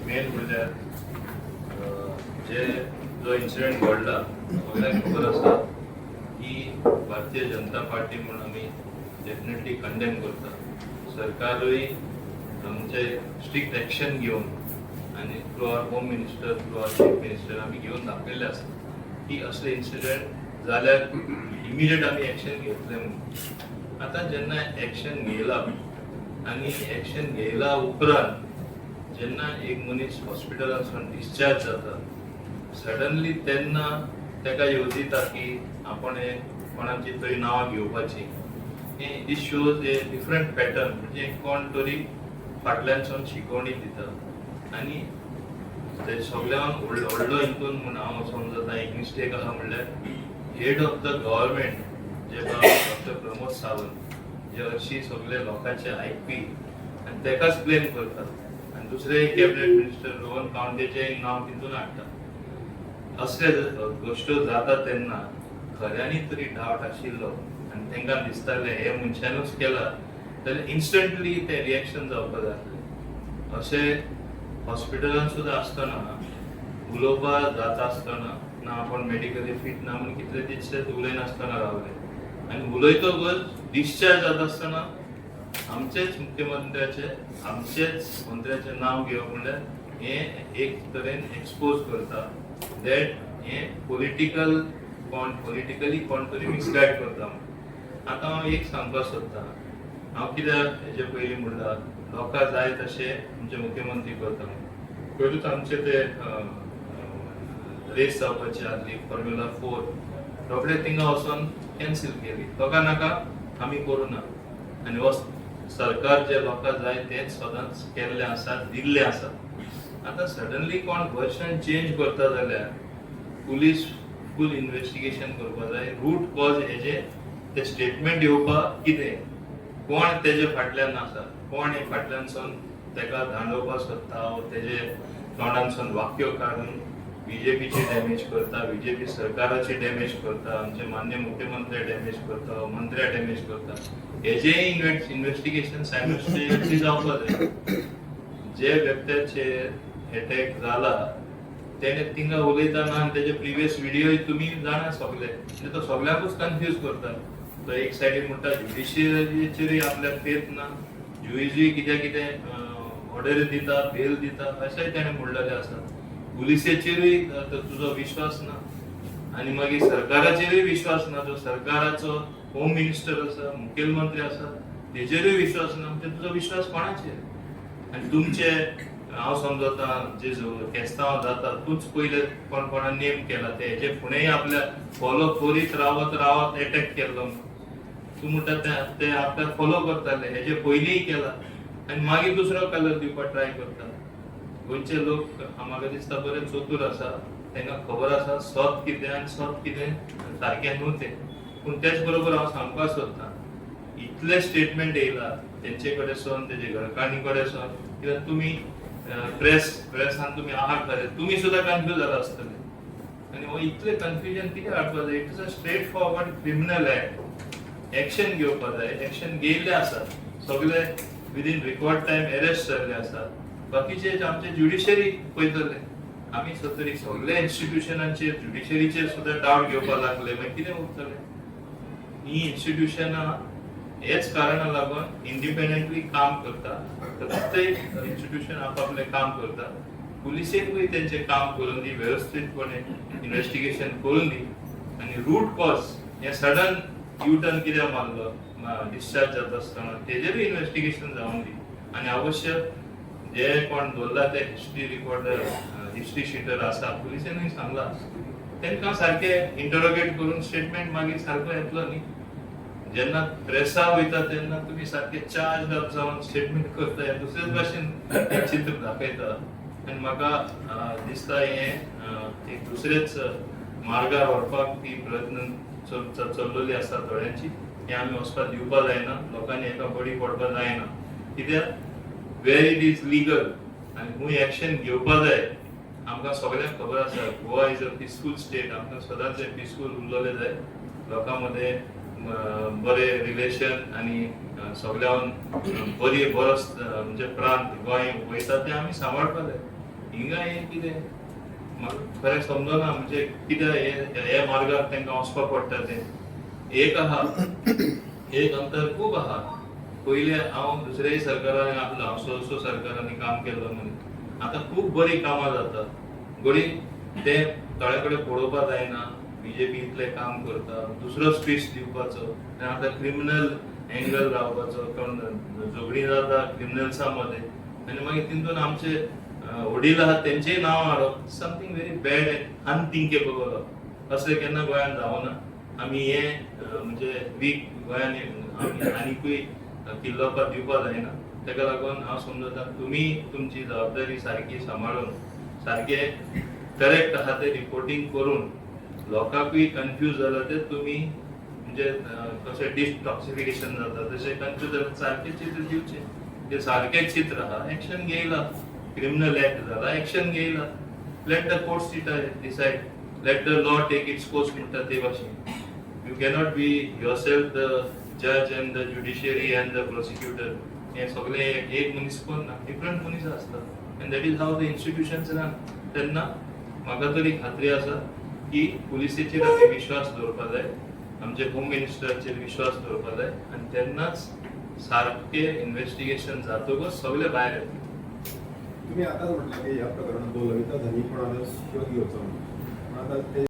Main म्हणल्यार जे जो इन्सिडेंट घडला सगळ्यांक खबर आसा की भारतीय जनता पार्टी म्हणून आमी डेफिनेटली कंडेम करता. सरकारूय आमचे स्ट्रिक्ट एक्शन घेवन आनी थ्रू आवर होम मिनिस्टर थ्रू आवर चीफ मिनिस्टर आमी घेवन दाखयल्ले आसा की असले इन्सिडेंट जाल्यार इमिडिएट आमी एक्शन घेतले म्हणून. आता जेन्ना एक्शन घेयला आनी एक्शन घेयला उपरांत जेन्ना एक मनीस हॉस्पिटलांतसून डिस्चार्ज जाता सडनली तेन्ना तेका येवं दिता की आपण हे कोणाची तरी नांवां घेवपाची. दिस शोज ए डिफरंट पॅटर्न. म्हणजे कोण तरी फाटल्यानसून शिकवणी दिता आनी ते सगळ्यांक व्हडलो हितून म्हण हांव समजता एक मिस्टेक आहा म्हणल्यार हेड ऑफ द गव्हर्नमेंट जे डॉक्टर प्रमोद सावंत जे अशी सगळे लोकांचे आयकपी आनी तेकाच ब्लेम करतात आनी दुसरे कॅबिनेट मिनिस्टर रोहन कावंटेचे नांव तितून हाडटा. असले गोश्ट्यो जाता तेन्ना खऱ्यांनी तरी डावट आशिल्लो आनी तांकां दिसतालें हे मनशानूच केला जाल्यार इन्स्टंटली ते रिएक्शन जावपाक जाय. अशें हॉस्पिटलांत सुद्दां आसतना उलोवपा जाता आसतना ना आपण मेडिकली फिट ना म्हणून कितले दीस उलयनासतना रावले आनी उलयतकच डिस्चार्ज जाता आसतना आमचेच मुख्यमंत्र्याचे आमचेच मंत्र्याचे नांव घेवप म्हणल्यार हे एक तरेन एक्सपोज करता दॅट हे पॉलिटिकली कोण तरी मिसगायड करता. आतां हांव एक सांगपाक सोदतां हांव कित्याक हेजे पयलीं म्हणटा लोकां जाय तशे आमचे मुख्यमंत्री करता. पयलूच आमचे ते रेस जावपाची आसली फॉर्म्युला 4 रोखडे थिंगा वचोन कॅन्सील केली. लोकां नाका आमी करूना आनी हो सरकार जे लोकां जाय तेच सदांच केल्ले आसा दिल्ले आसा. आतां सडनली कोण वर्शन चेंज करता जाल्यार पुलीस फूल इन्व्हेस्टिगेशन करपा जाय. रूट कॉज हेजे ते स्टेटमेंट येवपाक कितें कोण तेजे फाटल्यान आसा कोण हे फाटल्यानसून तेका धांडोवपाक सोदता तेजे तोंडानसून वाक्यो काडून बीजेपीची डॅमेज करता बीजेपी सरकाराची डॅमेज करता आमचे मान्य मुख्यमंत्री डॅमेज करता मंत्र्या डॅमेज करता. हेजे इन्व्हेस्टिगेशन सायमल्टेनियसली जावपाक जाय. जे व्यक्तीचेर अटॅक जाला तेणे थिंगा उलयतना आनी तेजे प्रिवियस व्हिडिओ तुमी जाणा सगळे तो सगळ्यांकूच कन्फ्यूज करता. तो एक सायडीन म्हणटा ज्युडिशियरीचेरूय आपल्याक फेथ ना ज्युईजूय कितें कितें ऑर्डर दिता बेल दिता अशेंय ताणें म्हणलेलें आसा. पुलिसेचेरूय तुजो विश्वास ना आनी मागीर सरकाराचेरूय विश्वास ना. जो सरकाराचो होम मिनिस्टर आसा मुखेलमंत्री आसा तेजेरूय विश्वास ना. म्हणजे तुजो विश्वास कोणाचेर. आनी तुमचे हांव समजता जे केस्तांव जाता तूच पयले कोण कोणा नेम केला ते हेजे फुडेंय आपल्या फॉलो करीत रावत रावत अटॅक केल्लो तूं म्हणटा ते आपल्याक फॉलो करताले हेजे पयलींय केला आनी मागीर दुसरो कलर दिवपाक ट्राय करता. गोंयचे लोक म्हाका दिसता बरे चतूर आसा तांकां खबर आसा सत कितें आनी सत कितें सारकें न्हू तें. पूण तेच बरोबर हांव सांगपाक सोदतां इतले स्टेटमेंट येयला तेंचे कडेन सावन तेजे घरकान्नी कडेन सावन कित्याक तुमी प्रेसान तुमी आहात खरे तुमी सुद्दां कन्फ्यूज जाला आसतले. आनी हो इतले कन्फ्युजन कितें हाडपा जाय. It is a straight forward criminal act. Action घेवपा जाय. एक्शन घेयल्ले आसा सगळे विदीन रिकॉर्ड टायम अरेस्ट जाल्ले आसात. बाकीचे आमचे ज्युडिशरी पळयतले आमी तरी सगळे इन्स्टिट्युशनांचेर ज्युडिशरीचेर सुद्दां डावट घेवपाक लागले मागीर कितें उरतलें. ही इन्स्टिट्युशनां हेच कारणाक लागून इंडिपेंडंटली काम करता. प्रत्येक इन्स्टिट्युशन आपापलें काम करता. पुलिसेकूय तेंचें काम करून दी वेवस्थीतपणे इन्व्हेस्टिगेशन करून दी आनी रूट कॉज हे सडन यू-टर्न कित्याक मारलो डिस्चार्ज जाता आसतना तेजेरूय इन्व्हेस्टिगेशन जावन दी. आनी आवश्यक जे कोण दवरला ते हिस्ट्री रिकॉर्डर हिस्ट्री शीटर आसा पुलिसेनूय सांगला तांकां सारकें इंटरोगेट करून स्टेटमेंट मागीर सारको येतलो न्ही. जेन्ना प्रेसा वयता तेन्ना तुमी सारके चार्ज अप जावन स्टेटमेंट करता हे दुसरेच भाशेन चित्र दाखयता. आनी म्हाका दिसता हे एक दुसरेच मार्गार व्हरपाक ती प्रयत्न चल्लोली आसा थोड्यांची. हे आमी वचपाक दिवपा जायना. लोकांनी हेका बळी पडपा जायना. कित्याक वेर इट इज लिगल आनी खूंय एक्शन घेवपा जाय. आमकां सगळ्यांक खबर आसा Goa is a peaceful state. आमकां सदांच पिसफूल उरलेले जाय. लोकां मदें बरे रिलेशन आनी सगळ्यान बरी बरो म्हणजे प्रांत गोंय वयता ते आमी सांबाळपा जाय. हिंगा हे कितें म्हाका खरें समजना म्हणजे कितें हे मार्गार तांकां वचपाक पडटा तें एक आहा एक अंतर खूब आहा पयलीं हांव दुसऱ्याय सरकारांनी आपलो हांव स सरकारांनी काम केल्लो मनीस आतां खूब बरीं कामां जाता घडी ते थोडे कडेन पळोवपाक जायना बीजेपी इतलें काम करता दुसरो स्पीच दिवपाचो आनी आतां क्रिमिनल एंगल रावपाचो झगडीं जाता क्रिमिनल्सां मदें आनी मागीर तितून आमचे वडील आहात तेंचेय नांव हाडप something very bad end unthinkable असलें केन्ना गोंयांत जावना आमी हे म्हणजे वीक गोंयान आमी आनीकूय किल्लोवपाक दिवपाक जायना तेका लागून हांव समजता तुमी तुमची जबाबदारी सारकी सांबाळून सारके करेक्ट आहा ते रिपोर्टिंग करून लोकांकूय कन्फ्यूज जाला ते तुमी म्हणजे कशें डिटॉक्सिफिकेशन जाता तशें कन्फ्यूज जाता सारकें चित्र दिवचें ते सारकें चित्र आहा एक्शन घेयला क्रिमिनल एक्ट जाला एक्शन घेयला let the courts decide let the law take its course म्हणटा ते भाशेन you cannot be yourself the जज and the judiciary and the prosecutor हे सगळे एक मनीस करना डिफरंट मनीस आसता and that is how the institutions run तेन्ना म्हाका तरी खात्री आसा की पुलिसेचेर आमी विश्वास दवरपाक जाय आमचे होम मिनिस्टराचेर विश्वास दवरपाक जाय आनी तेन्नाच सारके इन्व्हेस्टिगेशन जातकच सगळे भायर येता तुम्ही आताच म्हटलं की या प्रकरणात जो ललिता धनी पण शोध घेवचो म्हणून आता ते